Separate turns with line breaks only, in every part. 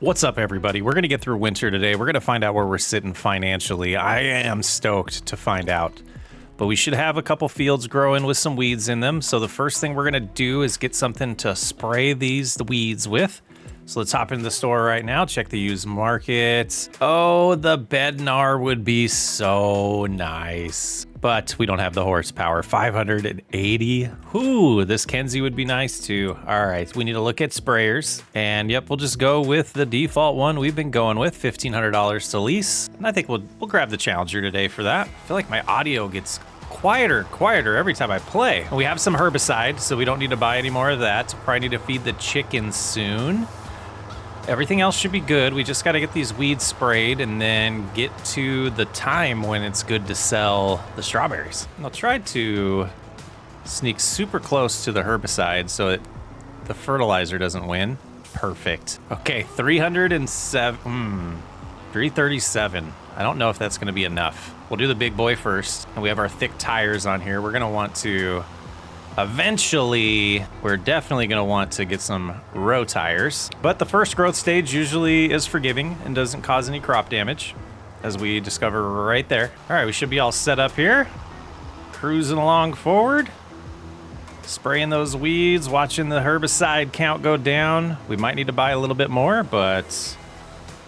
What's up, everybody? We're going to get through winter today. We're going to find out where we're sitting financially. I am stoked to find out. But we should have a couple fields growing with some weeds in them. So the first thing we're going to do is get something to spray the weeds with. So let's hop into the store right now, check the used market. Oh, the Bednar would be so nice. But we don't have the horsepower. 580. Ooh, this Kenzie would be nice too. All right, we need to look at sprayers. And yep, we'll just go with the default one we've been going with, $1,500 to lease. And I think we'll grab the Challenger today for that. I feel like my audio gets quieter every time I play. We have some herbicide, so we don't need to buy any more of that. Probably need to feed the chickens soon. Everything else should be good. We just got to get these weeds sprayed and then get to the time when it's good to sell the strawberries. I'll try to sneak super close to the herbicide so the fertilizer doesn't win. Perfect. Okay, 337. I don't know if that's going to be enough. We'll do the big boy first. And we have our thick tires on here. We're going to want to... Eventually, we're definitely going to want to get some row tires, but the first growth stage usually is forgiving and doesn't cause any crop damage, as we discover right there. All right, we should be all set up here. Cruising along forward. Spraying those weeds, watching the herbicide count go down. We might need to buy a little bit more, but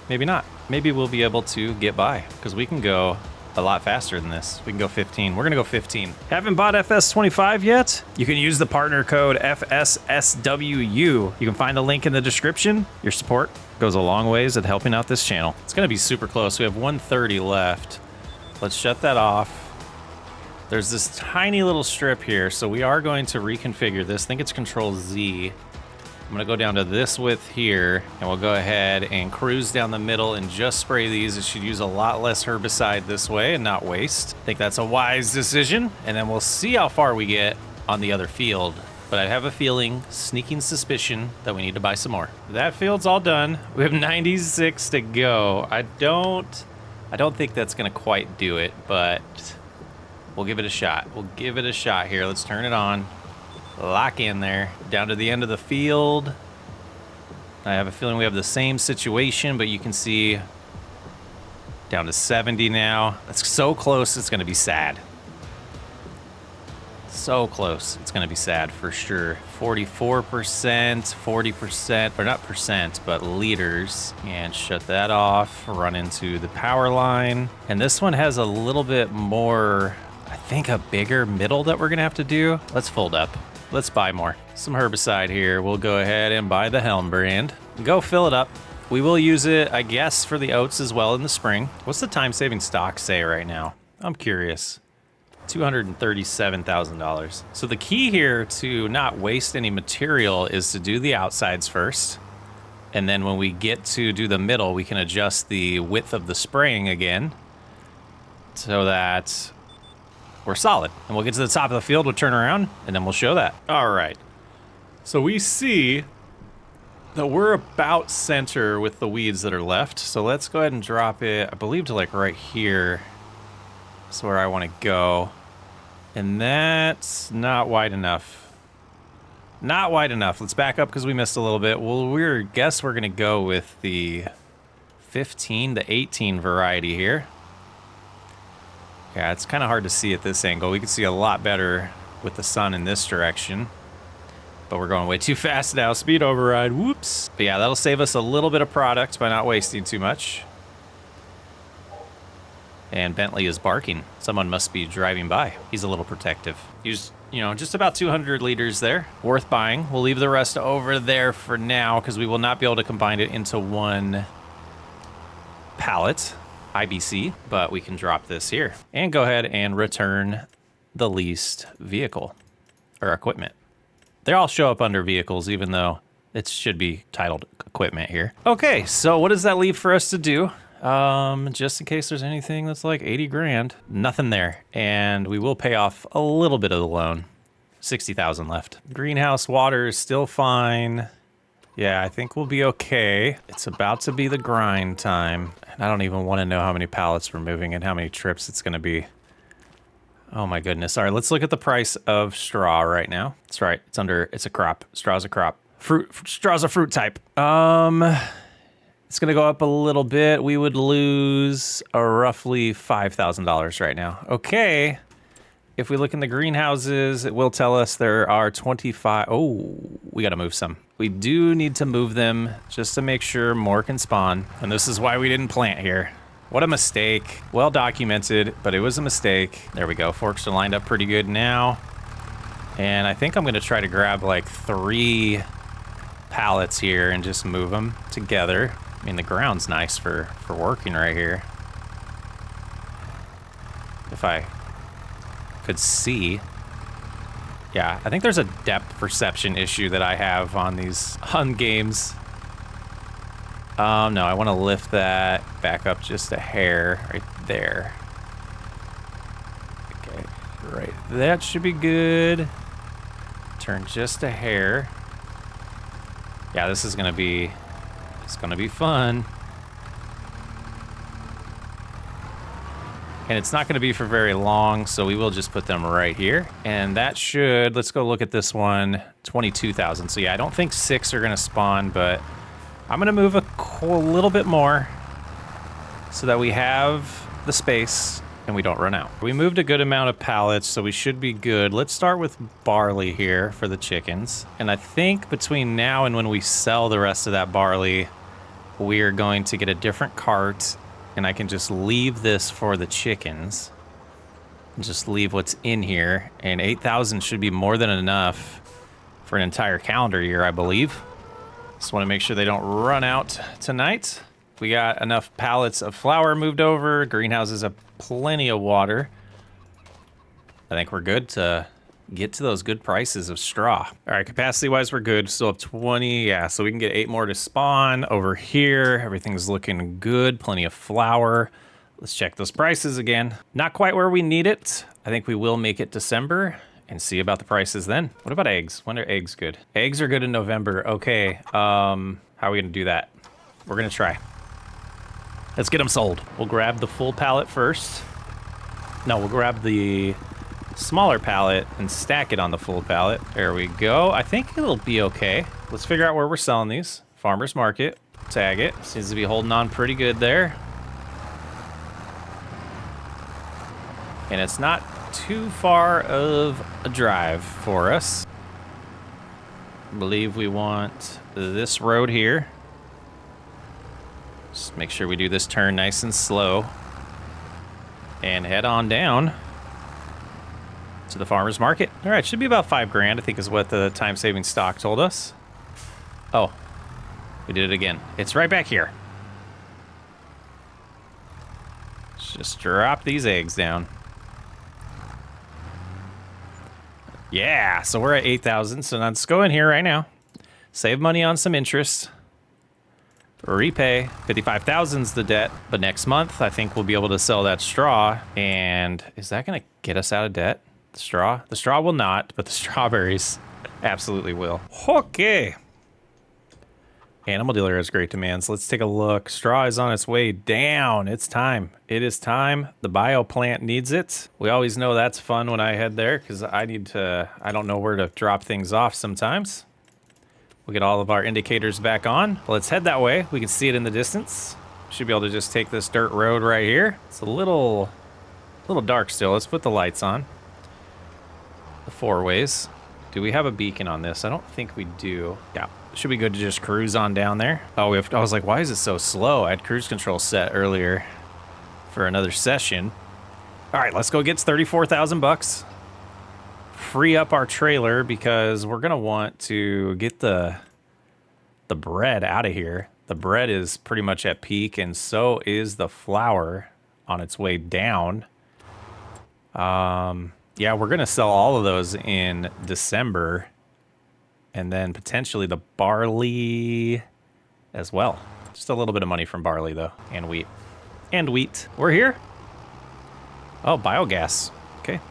maybe not. Maybe we'll be able to get by, because we can go a lot faster than this. We can go 15. We're gonna go 15. Haven't bought FS25 yet? You can use the partner code FSSWU. You can find the link in the description. Your support goes a long ways at helping out this channel. It's gonna be super close. We have 130 left. Let's shut that off. There's this tiny little strip here, so we are going to reconfigure this. I think it's Control Z. I'm gonna go down to this width here, and we'll go ahead and cruise down the middle and just spray these. It should use a lot less herbicide this way and not waste. I think that's a wise decision, and then we'll see how far we get on the other field. But I have a feeling, sneaking suspicion, that we need to buy some more. That field's all done. We have 96 to go. I don't think that's gonna quite do it, but we'll give it a shot. We'll give it a shot here. Let's turn it on. Lock in there, down to the end of the field. I have a feeling we have the same situation, but you can see down to 70 now. That's so close, it's gonna be sad. So close, it's gonna be sad for sure. 44%, 40%, or not percent, but liters. And shut that off, run into the power line. And this one has a little bit more, I think a bigger middle that we're gonna have to do. Let's fold up. Let's buy more. Some herbicide here. We'll go ahead and buy the Helm brand. Go fill it up. We will use it, I guess, for the oats as well in the spring. What's the time-saving stock say right now? I'm curious. $237,000. So the key here to not waste any material is to do the outsides first. And then when we get to do the middle, we can adjust the width of the spraying again so that we're solid. And we'll get to the top of the field, we'll turn around, and then we'll show that. All right. So we see that we're about center with the weeds that are left. So let's go ahead and drop it, I believe, to like right here. That's where I want to go. And that's not wide enough. Not wide enough. Let's back up because we missed a little bit. Well, we're going to go with the 15 to 18 variety here. Yeah, it's kind of hard to see at this angle. We can see a lot better with the sun in this direction. But we're going way too fast now. Speed override, whoops. But yeah, that'll save us a little bit of product by not wasting too much. And Bentley is barking. Someone must be driving by. He's a little protective. He's, just about 200 liters there. Worth buying. We'll leave the rest over there for now because we will not be able to combine it into one pallet. IBC, but we can drop this here and go ahead and return the leased vehicle or equipment. They all show up under vehicles, even though it should be titled equipment here. Okay, so what does that leave for us to do? Just in case there's anything that's like 80 grand, nothing there. And we will pay off a little bit of the loan, 60,000 left. Greenhouse water is still fine. Yeah, I think we'll be okay. It's about to be the grind time. And I don't even want to know how many pallets we're moving and how many trips it's going to be. Oh my goodness. All right, let's look at the price of straw right now. That's right. It's a crop. Straw's a crop. Straw's a fruit type. It's going to go up a little bit. We would lose roughly $5,000 right now. Okay. If we look in the greenhouses, it will tell us there are 25. Oh, we got to move some. We do need to move them just to make sure more can spawn. And this is why we didn't plant here. What a mistake. Well documented, but it was a mistake. There we go. Forks are lined up pretty good now. And I think I'm going to try to grab like 3 pallets here and just move them together. I mean, the ground's nice for working right here. If I could see. Yeah, I think there's a depth perception issue that I have on these games. No, I want to lift that back up just a hair right there. Okay, right. That should be good. Turn just a hair. Yeah, this is gonna be, it's gonna be fun. And it's not gonna be for very long, so we will just put them right here. And that should, let's go look at this one, 22,000. So yeah, I don't think 6 are gonna spawn, but I'm gonna move a little bit more so that we have the space and we don't run out. We moved a good amount of pallets, so we should be good. Let's start with barley here for the chickens. And I think between now and when we sell the rest of that barley, we are going to get a different cart, and I can just leave this for the chickens. Just leave what's in here, and 8,000 should be more than enough for an entire calendar year, I believe. Just want to make sure they don't run out tonight. We got enough pallets of flour moved over. Greenhouses have plenty of water. I think we're good to get to those good prices of straw. All right, capacity-wise, we're good. Still have 20, yeah, so we can get 8 more to spawn. Over here, everything's looking good. Plenty of flour. Let's check those prices again. Not quite where we need it. I think we will make it December and see about the prices then. What about eggs? When are eggs good? Eggs are good in November. Okay, how are we gonna do that? We're gonna try. Let's get them sold. We'll grab the full pallet first. No, we'll grab the smaller pallet and stack it on the full pallet. There we go. I think it'll be okay. Let's figure out where we're selling these. Farmer's Market. Tag it. Seems to be holding on pretty good there. And it's not too far of a drive for us. I believe we want this road here. Just make sure we do this turn nice and slow. And head on down to the farmer's market. All right, should be about $5 grand, I think is what the time-saving stock told us. Oh, we did it again. It's right back here. Let's just drop these eggs down. Yeah, so we're at 8,000. So let's go in here right now. Save money on some interest. Repay. 55,000's the debt. But next month, I think we'll be able to sell that straw. And is that going to get us out of debt? The straw? The straw will not, but the strawberries absolutely will. Okay. Animal dealer has great demands. Let's take a look. Straw is on its way down. It's time. It is time. The bio plant needs it. We always know that's fun when I head there because I don't know where to drop things off sometimes. We'll get all of our indicators back on. Let's head that way. We can see it in the distance. Should be able to just take this dirt road right here. It's a little dark still. Let's put the lights on. The 4 ways. Do we have a beacon on this? I don't think we do. Yeah. Should be good to just cruise on down there. Oh, I was like, why is it so slow? I had cruise control set earlier for another session. All right, let's go get 34,000 bucks. Free up our trailer because we're gonna want to get the bread out of here. The bread is pretty much at peak, and so is the flour on its way down. Yeah, we're gonna sell all of those in December. And then potentially the barley as well. Just a little bit of money from barley, though. And wheat. And wheat. We're here. Oh, biogas. Okay. A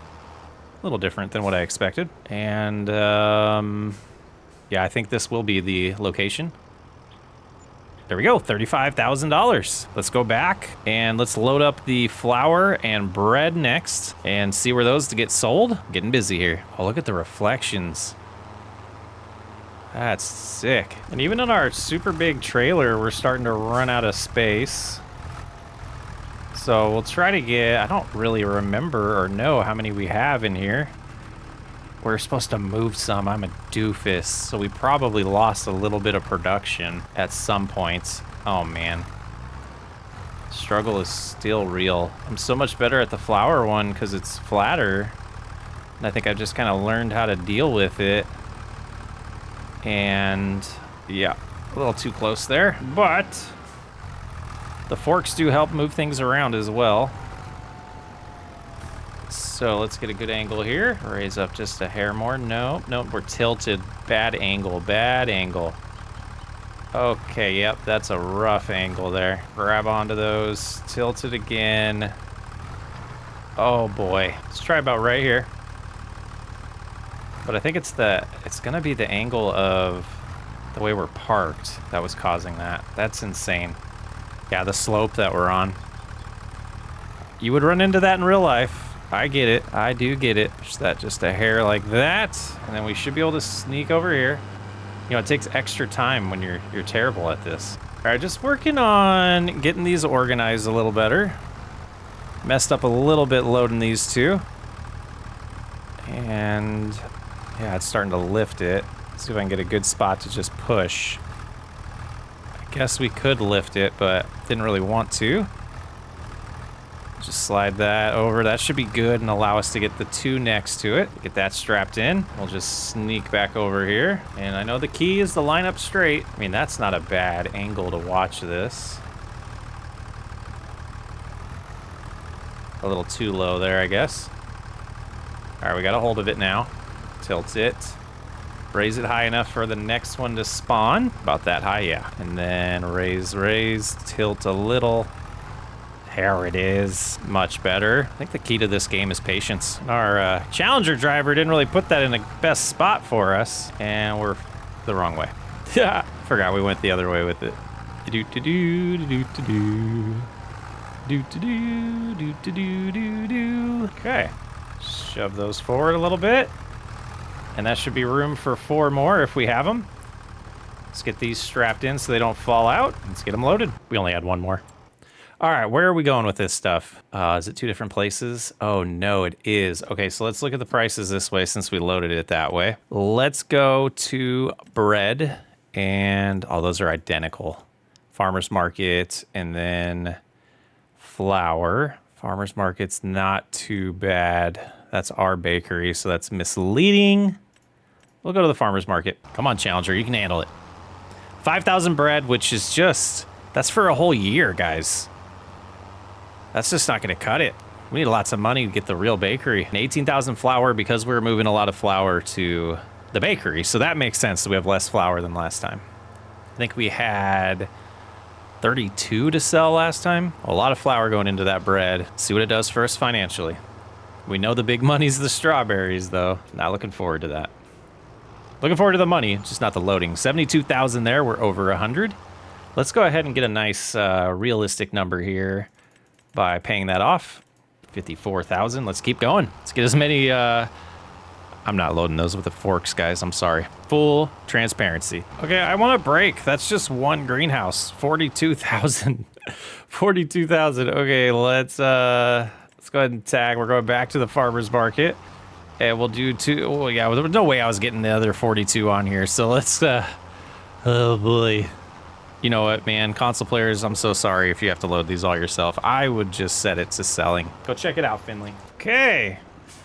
little different than what I expected. And, yeah, I think this will be the location. There we go. $35,000. Let's go back and let's load up the flour and bread next and see where those get sold. Getting busy here. Oh, look at the reflections. That's sick. And even in our super big trailer, we're starting to run out of space. So we'll try to get, I don't really remember or know how many we have in here. We're supposed to move some. I'm a doofus. So we probably lost a little bit of production at some points. Oh man. Struggle is still real. I'm so much better at the flower one because it's flatter. And I think I've just kind of learned how to deal with it. And yeah, a little too close there, but the forks do help move things around as well. So let's get a good angle here. Raise up just a hair more. Nope, we're tilted. Bad angle, bad angle. Okay, yep, that's a rough angle there. Grab onto those, tilt it again. Oh boy, let's try about right here. But I think it's gonna be the angle of the way we're parked that was causing that. That's insane. Yeah, the slope that we're on. You would run into that in real life. I get it. I do get it. Just a hair like that, and then we should be able to sneak over here. You know, it takes extra time when you're terrible at this. All right, just working on getting these organized a little better. Messed up a little bit loading these two. And yeah, it's starting to lift it. Let's see if I can get a good spot to just push. I guess we could lift it, but didn't really want to. Just slide that over. That should be good and allow us to get the two next to it. Get that strapped in. We'll just sneak back over here. And I know the key is to line up straight. I mean, that's not a bad angle to watch this. A little too low there, I guess. All right, we got a hold of it now. Tilt it. Raise it high enough for the next one to spawn. About that high, yeah. And then raise, tilt a little. There it is. Much better. I think the key to this game is patience. Our Challenger driver didn't really put that in the best spot for us, and we're the wrong way. Yeah, forgot we went the other way with it. Okay. Shove those forward a little bit. And that should be room for 4 more if we have them. Let's get these strapped in so they don't fall out. Let's get them loaded. We only had 1 more. All right, where are we going with this stuff? Is it 2 different places? Oh, no, it is. Okay, so let's look at the prices this way since we loaded it that way. Let's go to bread, and all those are identical. Farmer's Market, and then flour. Farmer's Market's not too bad. That's our bakery, so that's misleading. We'll go to the Farmer's Market. Come on, Challenger, you can handle it. 5,000 bread, which is just, that's for a whole year, guys. That's just not gonna cut it. We need lots of money to get the real bakery. And 18,000 flour because we're moving a lot of flour to the bakery, so that makes sense. So we have less flour than last time. I think we had 32 to sell last time. A lot of flour going into that bread. See what it does for us financially. We know the big money's the strawberries, though. Not looking forward to that. Looking forward to the money, just not the loading. 72,000 there, we're over 100. Let's go ahead and get a nice realistic number here by paying that off. 54,000, let's keep going. Let's get as many, I'm not loading those with the forks, guys, I'm sorry. Full transparency. Okay, I want a break. That's just one greenhouse, 42,000. 42,000, okay, let's go ahead and tag. We're going back to the farmer's market. And we'll do 2, oh yeah, well, there was no way I was getting the other 42 on here, so let's, oh boy. You know what, man, console players, I'm so sorry if you have to load these all yourself. I would just set it to selling. Go check it out, Finley. Okay,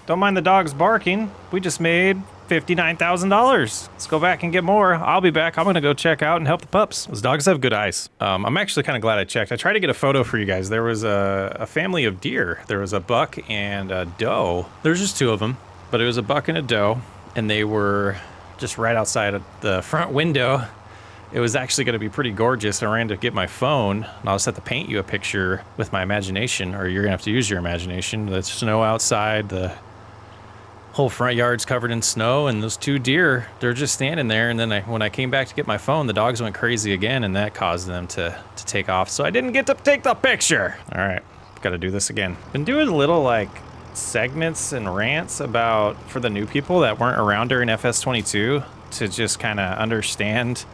don't mind the dogs barking. We just made $59,000. Let's go back and get more. I'll be back. I'm gonna go check out and help the pups. Those dogs have good eyes. I'm actually kind of glad I checked. I tried to get a photo for you guys. There was a family of deer. There was a buck and a doe. There's just 2 of them, but it was a buck and a doe, and they were just right outside of the front window. It was actually going to be pretty gorgeous. I ran to get my phone, and I'll just have to paint you a picture with my imagination, or you're going to have to use your imagination. The snow outside, the whole front yard's covered in snow, and those 2 deer, they're just standing there. And then when I came back to get my phone, the dogs went crazy again, and that caused them to take off. So I didn't get to take the picture. All right, got to do this again. Been doing little like segments and rants about for the new people that weren't around during FS22 to just kind of understand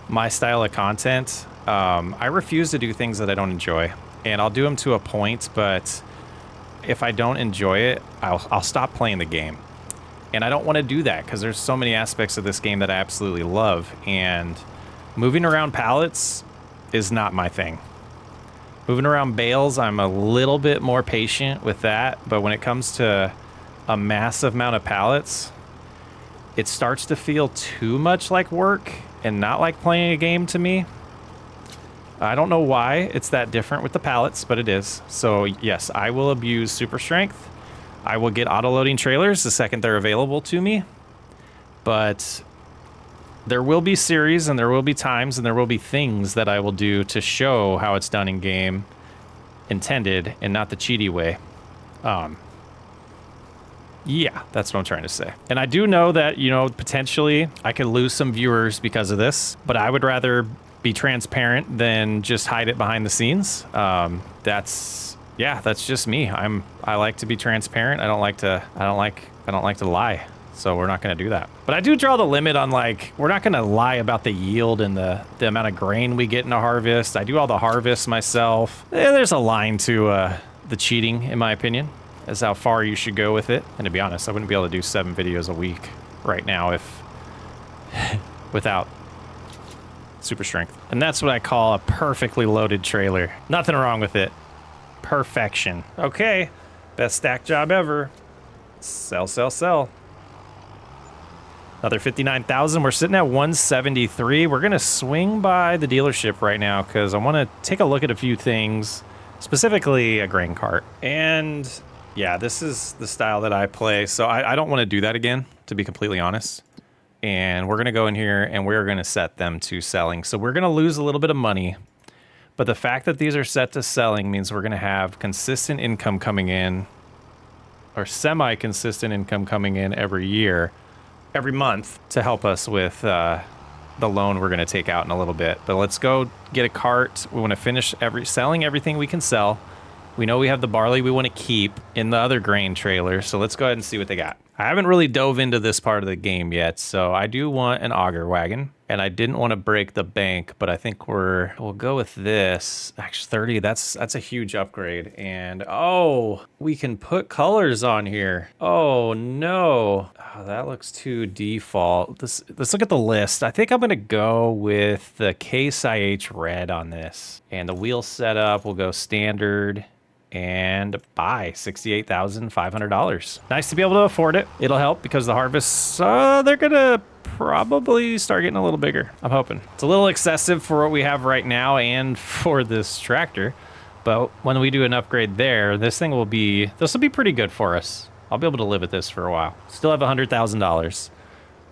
my style of content. I refuse to do things that I don't enjoy, and I'll do them to a point, but if I don't enjoy it, I'll stop playing the game. And I don't want to do that because there's so many aspects of this game that I absolutely love, and moving around pallets is not my thing. Moving around bales, I'm a little bit more patient with that, but when it comes to a massive amount of pallets, it starts to feel too much like work and not like playing a game to me. I don't know why it's that different with the pallets, but it is. So yes, I will abuse super strength. I will get auto-loading trailers the second they're available to me. But there will be series and there will be times and there will be things that I will do to show how it's done in game intended and not the cheaty way. Yeah, that's what I'm trying to say. And I do know that, you know, potentially I could lose some viewers because of this, but I would rather be transparent than just hide it behind the scenes. That's just me. I like to be transparent. I don't like to lie. So we're not going to do that. But I do draw the limit on, like, we're not going to lie about the yield and the amount of grain we get in a harvest. I do all the harvests myself. There's a line to the cheating, in my opinion, as how far you should go with it. And to be honest, I wouldn't be able to do 7 videos a week right now if without super strength. And that's what I call a perfectly loaded trailer. Nothing wrong with it. Perfection. Okay, best stack job ever. Sell, sell, sell. Another 59,000. We're sitting at 173. We're gonna swing by the dealership right now because I want to take a look at a few things, specifically a grain cart. And yeah, this is the style that I play, so I don't want to do that again, to be completely honest. And we're gonna go in here and we're gonna set them to selling. So we're gonna lose a little bit of money, but the fact that these are set to selling means we're gonna have consistent income coming in, or semi-consistent income coming in every month to help us with the loan we're going to take out in a little bit. But let's go get a cart. We want to finish selling everything we can sell. We know we have the barley we want to keep in the other grain trailer, so let's go ahead and see what they got. I haven't really dove into this part of the game yet, so I do want an auger wagon, and I didn't want to break the bank, but I think we'll go with this. Actually, 30, that's a huge upgrade. And oh, we can put colors on here. Oh no. Oh, that looks too default. Let's look at the list. I think I'm gonna go with the Case IH red on this. And the wheel setup will go standard and buy $68,500. Nice to be able to afford it. It'll help because the harvests, they're gonna probably start getting a little bigger. I'm hoping. It's a little excessive for what we have right now and for this tractor, but when we do an upgrade there, this will be pretty good for us. I'll be able to live with this for a while. Still have $100,000.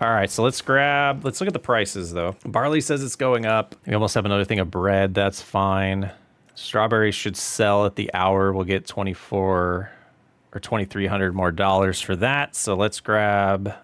All right, so let's look at the prices though. Barley says it's going up. We almost have another thing of bread. That's fine. Strawberries should sell at the hour. We'll get 24 or 2,300 more dollars for that. So let's grab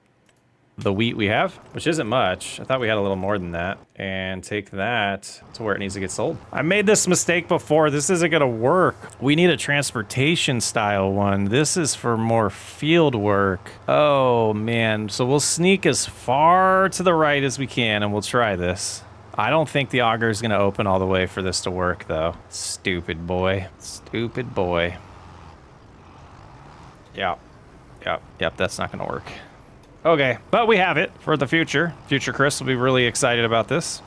the wheat we have, which isn't much. I thought we had a little more than that, and take that to where it needs to get sold. I made this mistake before. This isn't gonna work. We need a transportation style one. This is for more field work. Oh man, so we'll sneak as far to the right as we can and we'll try this. I don't think the auger is gonna open all the way for this to work though. Stupid boy, stupid boy. Yep, that's not gonna work. Okay, but we have it for the future. Future Chris will be really excited about this.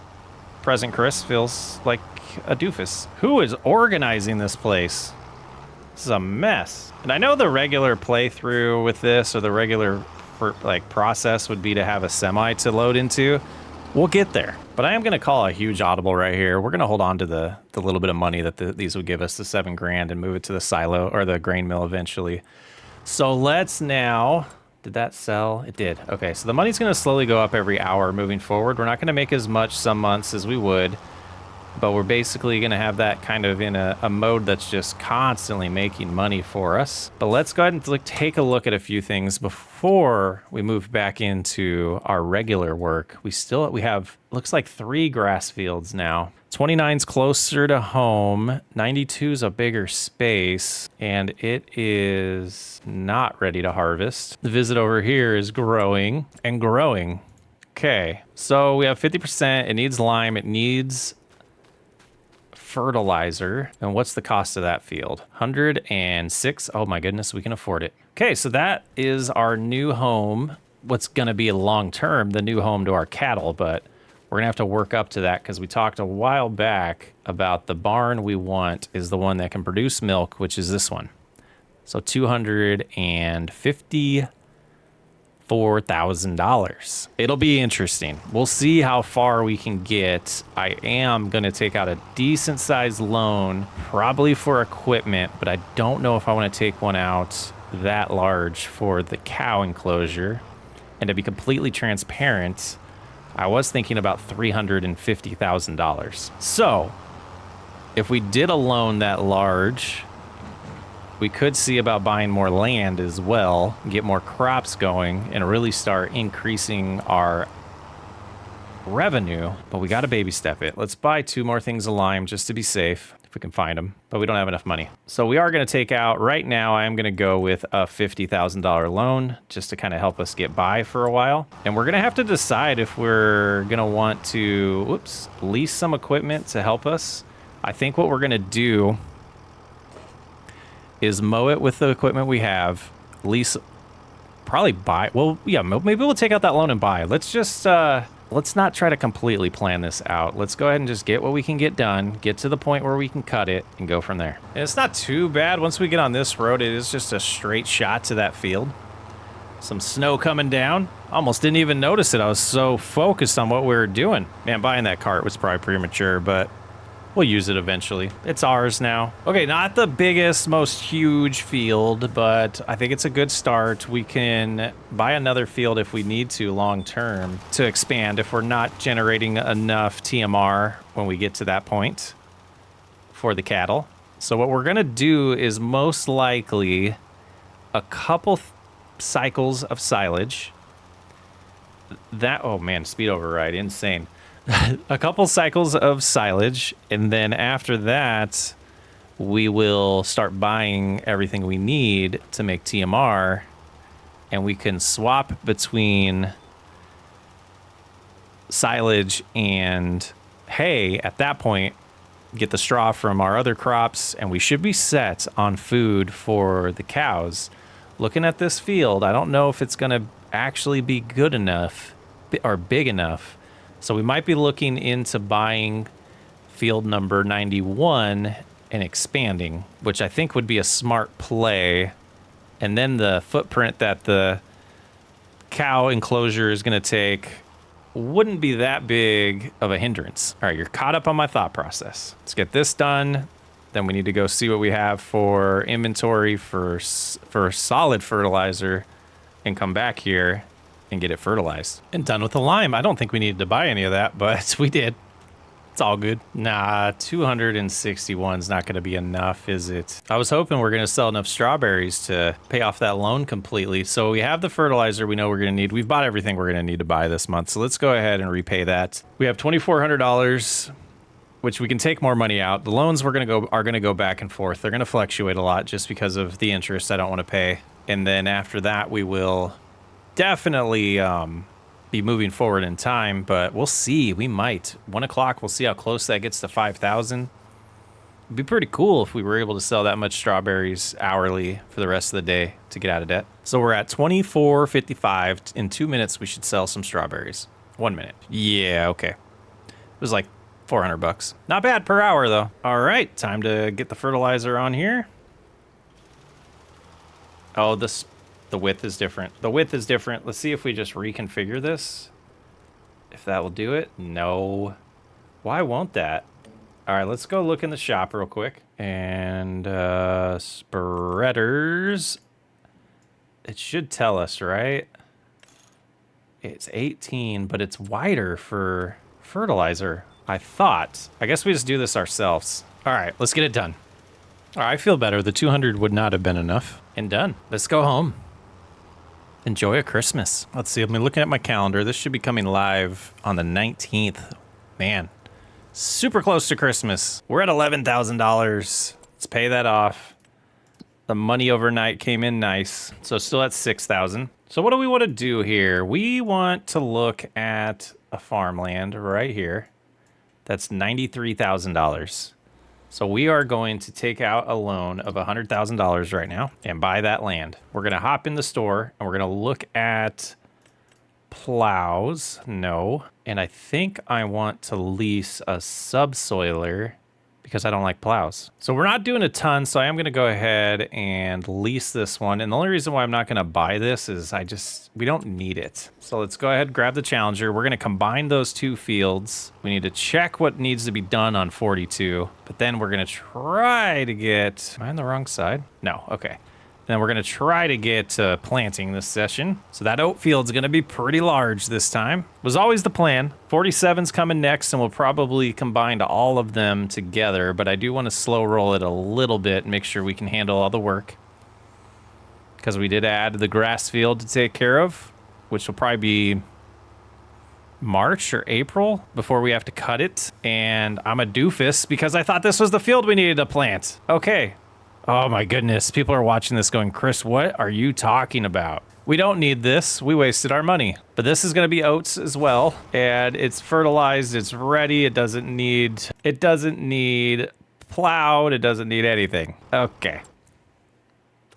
Present Chris feels like a doofus. Who is organizing this place? This is a mess. And I know the regular playthrough with this, or the regular process would be to have a semi to load into. We'll get there. But I am gonna call a huge audible right here. We're gonna hold on to the little bit of money that these would give us, the 7 grand, and move it to the silo or the grain mill eventually. So let's now. Did that sell? It did. Okay, so the money's going to slowly go up every hour moving forward. We're not going to make as much some months as we would, but we're basically going to have that kind of in a mode that's just constantly making money for us. But let's go ahead and take a look at a few things before we move back into our regular work. We have, looks like 3 grass fields now. 29's closer to home, 92's a bigger space, and it is not ready to harvest. The visit over here is growing and growing Okay, so we have 50%. It needs lime. It needs fertilizer. And what's the cost of that field? 106. Oh my goodness, we can afford it. Okay, so that is our new home. What's going to be long term, the new home to our cattle, but we're going to have to work up to that because we talked a while back about the barn we want is the one that can produce milk, which is this one. So $254,000. It'll be interesting. We'll see how far we can get. I am going to take out a decent sized loan, probably for equipment, but I don't know if I want to take one out that large for the cow enclosure. And to be completely transparent, I was thinking about $350,000. So if we did a loan that large, we could see about buying more land as well, get more crops going, and really start increasing our revenue. But we got to baby step it. Let's buy 2 more things of lime just to be safe, if we can find them. But we don't have enough money. So we are going to take out, right now, I am going to go with a $50,000 loan just to kind of help us get by for a while. And we're going to have to decide if we're going to want to, lease some equipment to help us. I think what we're going to do is mow it with the equipment we have, lease, probably buy. Well, yeah, maybe we'll take out that loan and buy. Let's just, let's not try to completely plan this out. Let's go ahead and just get what we can get done, get to the point where we can cut it, and go from there. And it's not too bad. Once we get on this road, it is just a straight shot to that field. Some snow coming down. Almost didn't even notice it. I was so focused on what we were doing. Man, buying that cart was probably premature, but we'll use it eventually. It's ours now. Okay, not the biggest, most huge field, but I think it's a good start. We can buy another field if we need to long term to expand if we're not generating enough TMR when we get to that point for the cattle. So what we're gonna do is most likely a couple cycles of silage. That, oh man, speed override, insane. A couple cycles of silage, and then after that, we will start buying everything we need to make TMR, and we can swap between silage and hay at that point, get the straw from our other crops, and we should be set on food for the cows. Looking at this field, I don't know if it's going to actually be good enough or big enough. So we might be looking into buying field number 91 and expanding, which I think would be a smart play. And then the footprint that the cow enclosure is going to take wouldn't be that big of a hindrance. All right, you're caught up on my thought process. Let's get this done. Then we need to go see what we have for inventory for solid fertilizer and come back here and get it fertilized. And done with the lime. I don't think we needed to buy any of that, but we did. It's all good. Nah, 261 is not going to be enough, is it? I was hoping we're going to sell enough strawberries to pay off that loan completely. So we have the fertilizer we know we're going to need. We've bought everything we're going to need to buy this month. So let's go ahead and repay that. We have $2,400, which we can take more money out. The loans are going to go back and forth. They're going to fluctuate a lot just because of the interest I don't want to pay. And then after that, we will definitely be moving forward in time, but we'll see. We might. 1 o'clock, we'll see how close that gets to 5,000. It'd be pretty cool if we were able to sell that much strawberries hourly for the rest of the day to get out of debt. So we're at 24.55. In 2 minutes, we should sell some strawberries. 1 minute. Yeah, okay. It was like $400. Not bad per hour, though. All right, time to get the fertilizer on here. Oh, the width is different. The width is different. Let's see if we just reconfigure this. If that will do it. No. Why won't that? All right, let's go look in the shop real quick. And spreaders. It should tell us, right? It's 18, but it's wider for fertilizer, I thought. I guess we just do this ourselves. All right, let's get it done. All right, I feel better. The 200 would not have been enough. And done. Let's go home. Enjoy a Christmas. Let's see, I'm looking at my calendar. This should be coming live on the 19th. Man, super close to Christmas. We're at $11,000. Let's pay that off. The money overnight came in nice. So still at 6,000. So what do we want to do here? We want to look at a farmland right here. That's $93,000. So we are going to take out a loan of $100,000 right now and buy that land. We're going to hop in the store and we're going to look at plows. No. And I think I want to lease a subsoiler because I don't like plows. So we're not doing a ton, so I am going to go ahead and lease this one. And the only reason why I'm not going to buy this is we don't need it. So let's go ahead and grab the Challenger. We're going to combine those two fields. We need to check what needs to be done on 42, but then we're going to try to get, am I on the wrong side? No, okay. Then we're going to try to get planting this session. So that oat field's going to be pretty large this time. Was always the plan. 47's coming next, and we'll probably combine all of them together, but I do want to slow roll it a little bit and make sure we can handle all the work. Because we did add the grass field to take care of, which will probably be March or April before we have to cut it. And I'm a doofus because I thought this was the field we needed to plant. Okay. Oh my goodness, people are watching this going, Chris, what are you talking about? We don't need this. We wasted our money. But this is going to be oats as well, and it's fertilized, it's ready. It doesn't need plowed, it doesn't need anything. Okay.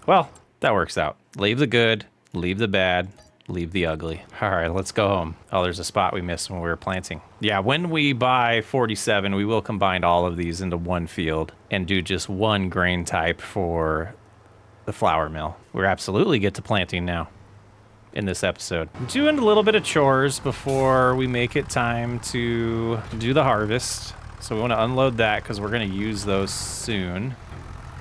Well, that works out. Leave the good, leave the bad, leave the ugly. All right, let's go home. Oh, there's a spot we missed when we were planting. Yeah, when we buy 47, we will combine all of these into one field and do just one grain type for the flour mill. We're absolutely get to planting now in this episode. I'm doing a little bit of chores before we make it time to do the harvest. So we want to unload that because we're going to use those soon.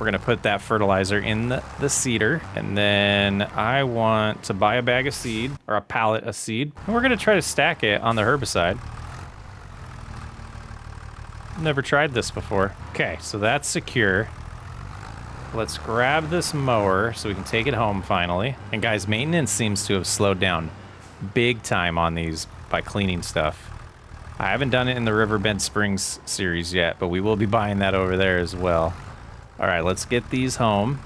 We're going to put that fertilizer in the seeder. And then I want to buy a bag of seed, or a pallet of seed. And we're going to try to stack it on the herbicide. Never tried this before. Okay, so that's secure. Let's grab this mower so we can take it home finally. And guys, maintenance seems to have slowed down big time on these by cleaning stuff. I haven't done it in the Riverbend Springs series yet, but we will be buying that over there as well. All right, let's get these home.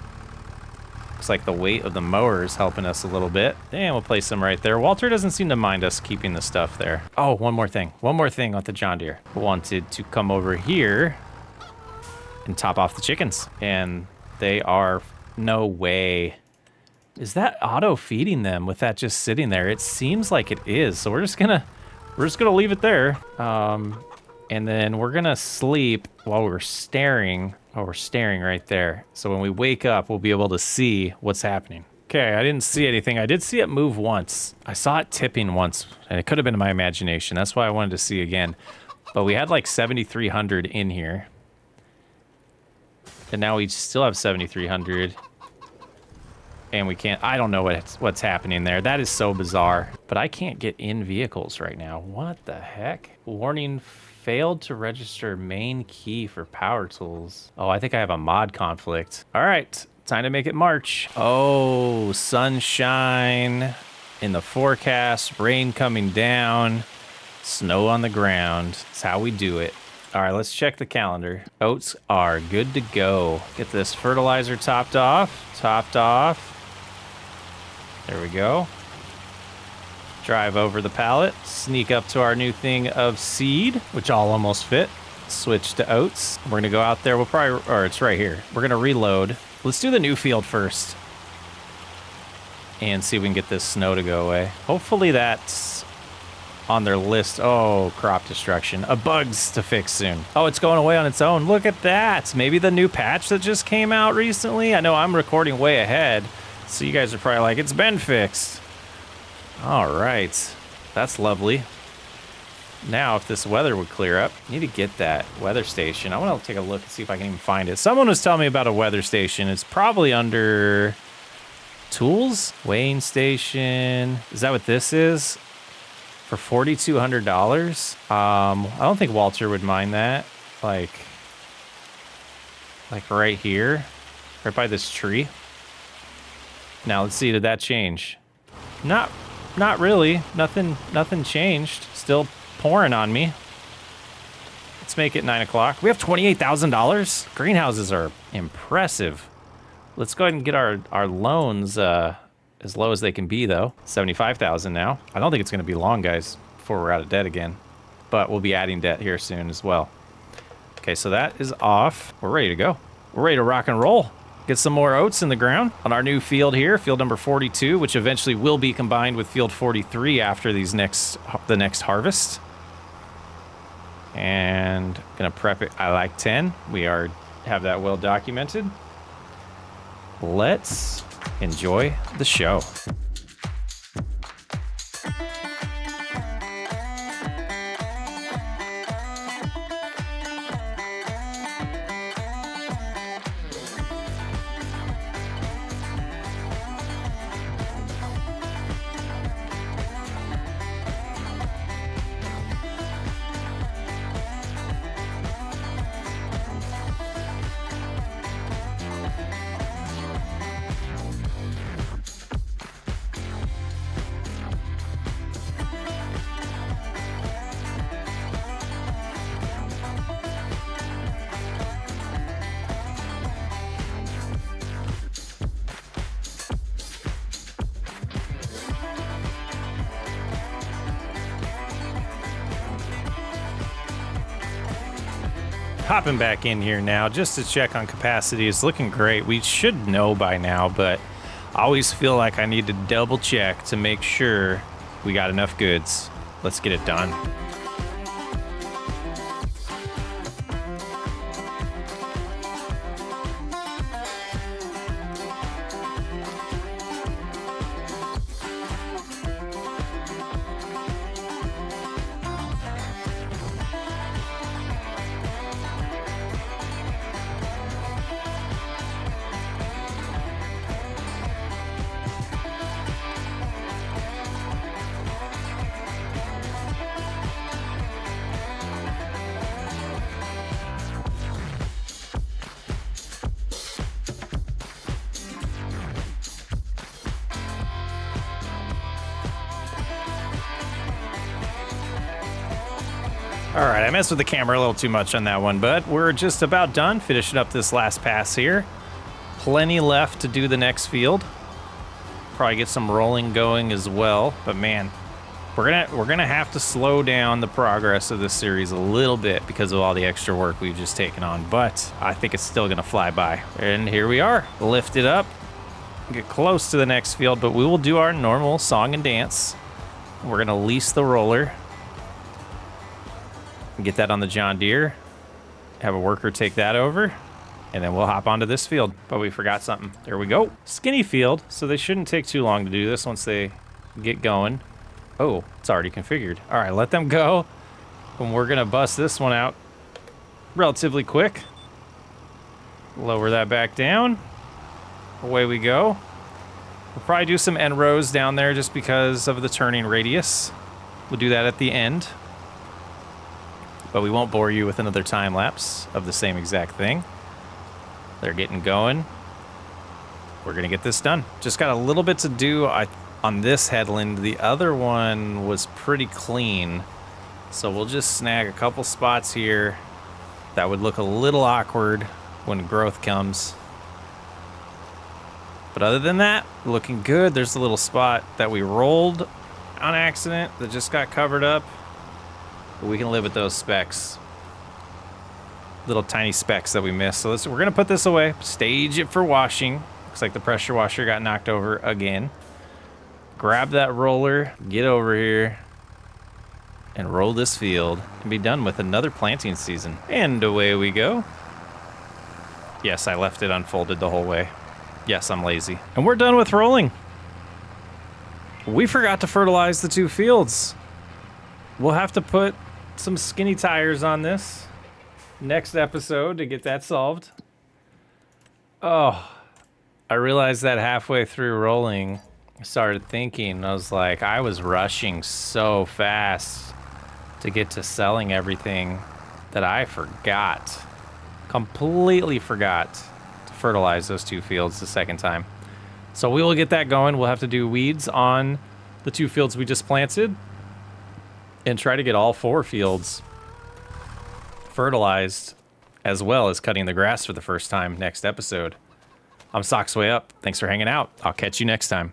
Looks like the weight of the mower is helping us a little bit. And we'll place them right there. Walter doesn't seem to mind us keeping the stuff there. Oh, one more thing. One more thing with the John Deere. Wanted to come over here and top off the chickens. And they are, no way. Is that auto feeding them with that just sitting there? It seems like it is. So we're just gonna leave it there. And then we're gonna sleep while we're staring. Oh, we're staring right there. So when we wake up, we'll be able to see what's happening. Okay, I didn't see anything. I did see it move once. I saw it tipping once, and it could have been my imagination. That's why I wanted to see again. But we had like 7,300 in here. And now we still have 7,300. And we can't, I don't know what's happening there. That is so bizarre. But I can't get in vehicles right now. What the heck? Warning, failed to register main key for power tools. Oh, I think I have a mod conflict. All right, time to make it March. Oh, sunshine in the forecast, rain coming down, snow on the ground. That's how we do it. All right, let's check the calendar. Oats are good to go. Get this fertilizer topped off. There we go. Drive over the pallet, sneak up to our new thing of seed, which all almost fit. Switch to oats. We're gonna go out there. We'll probably, or it's right here. We're gonna reload. Let's do the new field first and see if we can get this snow to go away. Hopefully that's on their list. Oh, crop destruction. Bugs to fix soon. Oh, it's going away on its own. Look at that. Maybe the new patch that just came out recently. I know I'm recording way ahead, so you guys are probably like, it's been fixed. All right, that's lovely. Now, if this weather would clear up, I need to get that weather station. I want to take a look and see if I can even find it. Someone was telling me about a weather station. It's probably under tools, weighing station. Is that what this is? For $4,200? I don't think Walter would mind that. Like right here, right by this tree. Now let's see, did that change? Not really. Nothing changed. Still pouring on me. Let's make it 9 o'clock. We have $28,000. Greenhouses are impressive. Let's go ahead and get our loans as low as they can be, though. 75,000 now. I don't think it's going to be long, guys, before we're out of debt again. But we'll be adding debt here soon as well. Okay, so that is off. We're ready to go. We're ready to rock and roll. Get some more oats in the ground on our new field here, field number 42, which eventually will be combined with field 43 after the next harvest. And gonna prep it. I like 10. We have that well documented. Let's enjoy the show. Hopping back in here now just to check on capacity. It's looking great. We should know by now, but I always feel like I need to double check to make sure we got enough goods. Let's get it done. All right, I messed with the camera a little too much on that one, but we're just about done finishing up this last pass here. Plenty left to do the next field. Probably get some rolling going as well, but man, we're gonna have to slow down the progress of this series a little bit because of all the extra work we've just taken on, but I think it's still gonna fly by. And here we are, lift it up, get close to the next field, but we will do our normal song and dance. We're gonna lease the roller. Get that on the John Deere, have a worker take that over, and then we'll hop onto this field. But we forgot something. There we go. Skinny field, so they shouldn't take too long to do this once they get going. Oh, it's already configured. All right, let them go. And we're gonna bust this one out relatively quick. Lower that back down. Away we go. We'll probably do some end rows down there just because of the turning radius. We'll do that at the end. But we won't bore you with another time lapse of the same exact thing. They're getting going. We're gonna get this done. Just got a little bit to do on this headland. The other one was pretty clean. So we'll just snag a couple spots here that would look a little awkward when growth comes. But other than that, looking good. There's a little spot that we rolled on accident that just got covered up. But we can live with those specks. Little tiny specks that we missed. So we're gonna put this away, stage it for washing. Looks like the pressure washer got knocked over again. Grab that roller, get over here, and roll this field and be done with another planting season. And away we go. Yes, I left it unfolded the whole way. Yes, I'm lazy. And we're done with rolling. We forgot to fertilize the two fields. We'll have to put some skinny tires on this next episode to get that solved. Oh, I realized that halfway through rolling, I started thinking, I was like, I was rushing so fast to get to selling everything that I completely forgot to fertilize those two fields the second time. So we will get that going. We'll have to do weeds on the two fields we just planted and try to get all 4 fields fertilized, as well as cutting the grass for the first time next episode. I'm Socksway Up. Thanks for hanging out. I'll catch you next time.